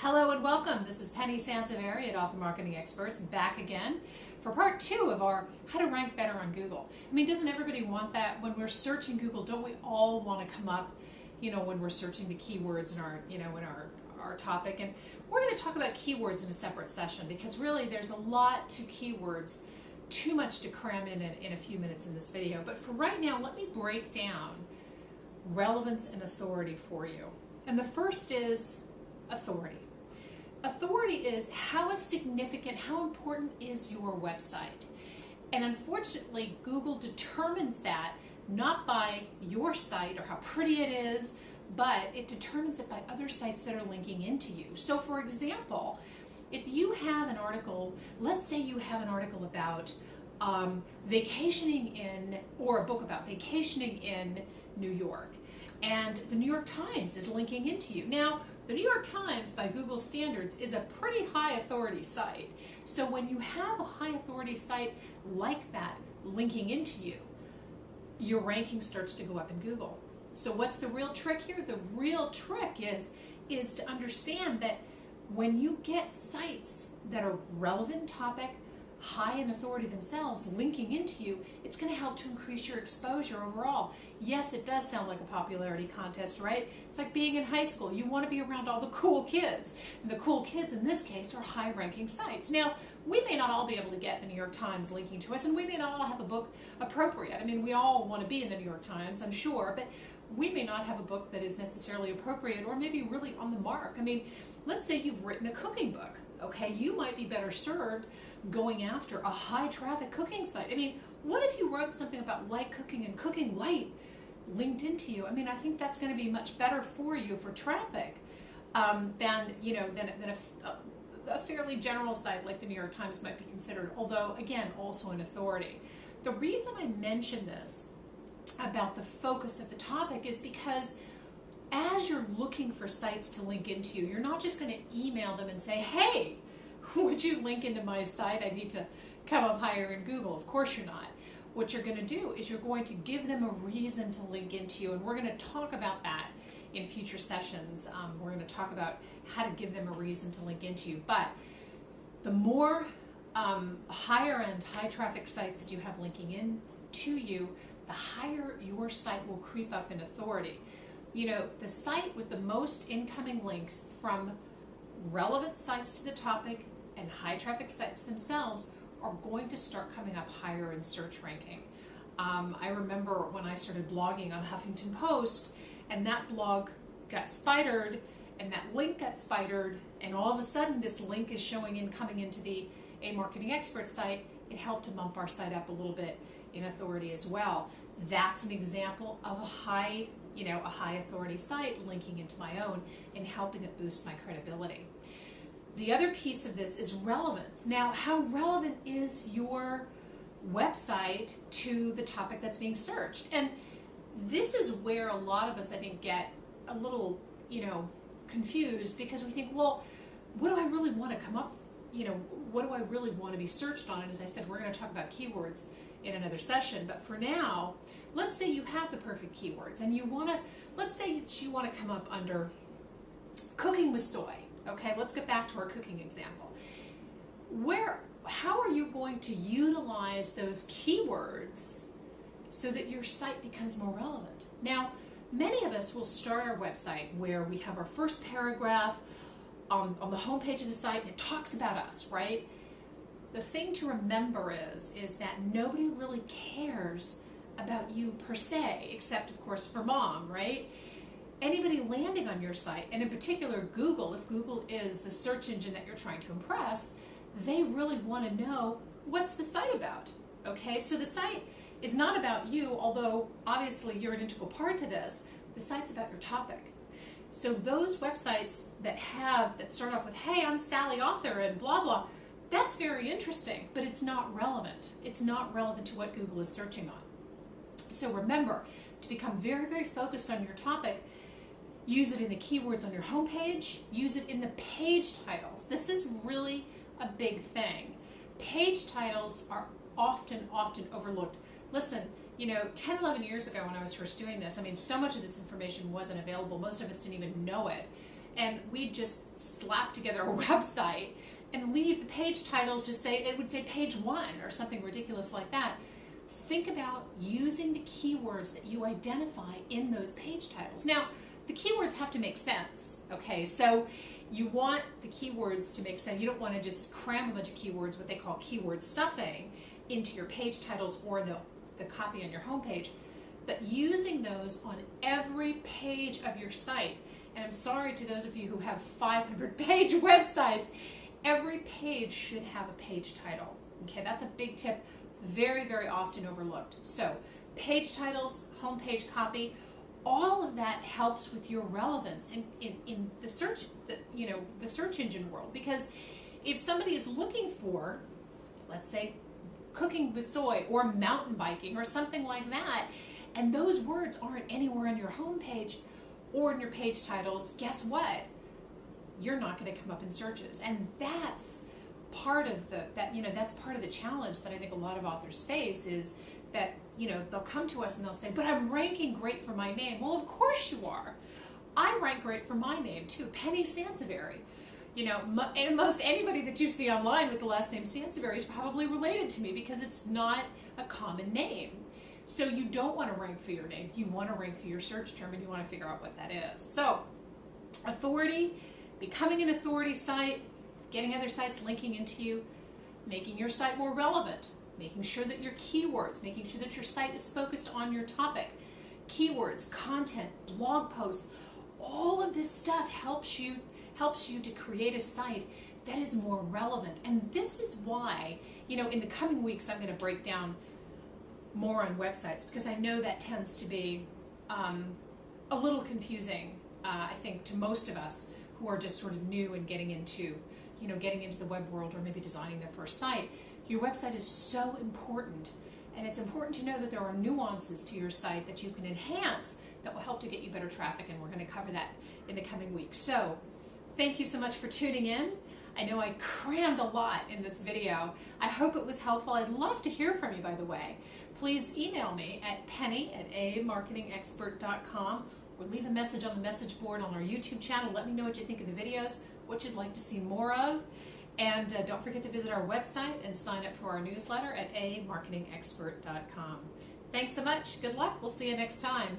Hello and welcome. This is Penny Sansevieri at Author Marketing Experts, back again for part 2 of our How to Rank Better on Google. I mean, doesn't everybody want that? When we're searching Google, don't we all want to come up, when we're searching the keywords in our topic? And we're going to talk about keywords in a separate session because really there's a lot to keywords, too much to cram in a few minutes in this video. But for right now, let me break down relevance and authority for you. And the first is authority. Authority is how significant, how important is your website? And unfortunately, Google determines that not by your site or how pretty it is, but it determines it by other sites that are linking into you. So for example, if you have an article, let's say you have an article about vacationing in, or a book about vacationing in New York, and the New York Times is linking into you. Now, the New York Times, by Google standards, is a pretty high authority site. So when you have a high authority site like that linking into you, your ranking starts to go up in Google. So what's the real trick here? The real trick is to understand that when you get sites that are relevant topic, high in authority themselves, linking into you, it's going to help to increase your exposure overall. Yes, it does sound like a popularity contest, right? It's like being in high school. You want to be around all the cool kids. And the cool kids in this case are high-ranking sites. Now, we may not all be able to get the New York Times linking to us, and we may not all have a book appropriate. I mean, we all want to be in the New York Times, I'm sure, but we may not have a book that is necessarily appropriate or maybe really on the mark. I mean, let's say you've written a cooking book. Okay, you might be better served going after a high traffic cooking site. I mean, what if you wrote something about light cooking and cooking light linked into you? I mean, I think that's going to be much better for you for traffic than a fairly general site like the New York Times might be considered, although again, also an authority. The reason I mention this about the focus of the topic is because as you're looking for sites to link into you, you're not just going to email them and say, hey, would you link into my site? I need to come up higher in Google. Of course you're not. What you're going to do is you're going to give them a reason to link into you, and we're going to talk about that in future sessions. We're going to talk about how to give them a reason to link into you. But the more higher end, high traffic sites that you have linking into you, the higher your site will creep up in authority. The site with the most incoming links from relevant sites to the topic and high traffic sites themselves are going to start coming up higher in search ranking. I remember when I started blogging on Huffington Post, and that blog got spidered, and that link got spidered, and all of a sudden this link is coming into the A Marketing Expert site. It helped to bump our site up a little bit in authority as well. that's an example of a high authority site linking into my own and helping it boost my credibility. The other piece of this is relevance. Now, how relevant is your website to the topic that's being searched? And this is where a lot of us, I think, get a little, confused, because we think, well, what do I really want to come up, what do I really want to be searched on? And as I said, we're going to talk about keywords in another session, but for now, let's say you have the perfect keywords and let's say that you want to come up under cooking with soy. Okay, let's get back to our cooking example. How are you going to utilize those keywords so that your site becomes more relevant? Now, many of us will start our website where we have our first paragraph on the home page of the site, and it talks about us, right? The thing to remember is that nobody really cares about you per se, except of course for mom, right? Anybody landing on your site, and in particular Google, if Google is the search engine that you're trying to impress, they really want to know, what's the site about? Okay, so the site is not about you, although obviously you're an integral part to this. The site's about your topic. So those websites that start off with, hey, I'm Sally Author and blah blah, that's very interesting, but it's not relevant. It's not relevant to what Google is searching on. So remember, to become very, very focused on your topic, use it in the keywords on your homepage, use it in the page titles. This is really a big thing. Page titles are often overlooked. Listen, 10, 11 years ago when I was first doing this, so much of this information wasn't available. Most of us didn't even know it. and we just slap together a website and leave the page titles, just say, it would say page 1 or something ridiculous like that. Think about using the keywords that you identify in those page titles. Now, the keywords have to make sense, okay? So you want the keywords to make sense. You don't want to just cram a bunch of keywords, what they call keyword stuffing, into your page titles or the copy on your homepage, but using those on every page of your site. And I'm sorry to those of you who have 500-page websites, every page should have a page title. Okay, that's a big tip, very, very often overlooked. So page titles, homepage copy, all of that helps with your relevance in the search, the search engine world. Because if somebody is looking for, let's say, cooking with soy or mountain biking or something like that, and those words aren't anywhere on your homepage or in your page titles, guess what? You're not going to come up in searches. And that's part of that's part of the challenge that I think a lot of authors face, is that, they'll come to us and they'll say, but I'm ranking great for my name. Well, of course you are. I rank great for my name too, Penny Sansevieri. And most anybody that you see online with the last name Sansevieri is probably related to me, because it's not a common name. So you don't want to rank for your name. You want to rank for your search term, and you want to figure out what that is. So authority, becoming an authority site, getting other sites linking into you, making your site more relevant, making sure that your keywords, making sure that your site is focused on your topic. Keywords, content, blog posts, all of this stuff helps you to create a site that is more relevant. And this is why, in the coming weeks, I'm going to break down more on websites, because I know that tends to be a little confusing, I think, to most of us who are just sort of new and getting into the web world, or maybe designing their first site. Your website is so important, and it's important to know that there are nuances to your site that you can enhance that will help to get you better traffic, and we're going to cover that in the coming weeks. So thank you so much for tuning in. I know I crammed a lot in this video. I hope it was helpful. I'd love to hear from you, by the way. Please email me at penny@aamarketingexpert.com, or leave a message on the message board on our YouTube channel. Let me know what you think of the videos, what you'd like to see more of. And don't forget to visit our website and sign up for our newsletter at aamarketingexpert.com. Thanks so much. Good luck. We'll see you next time.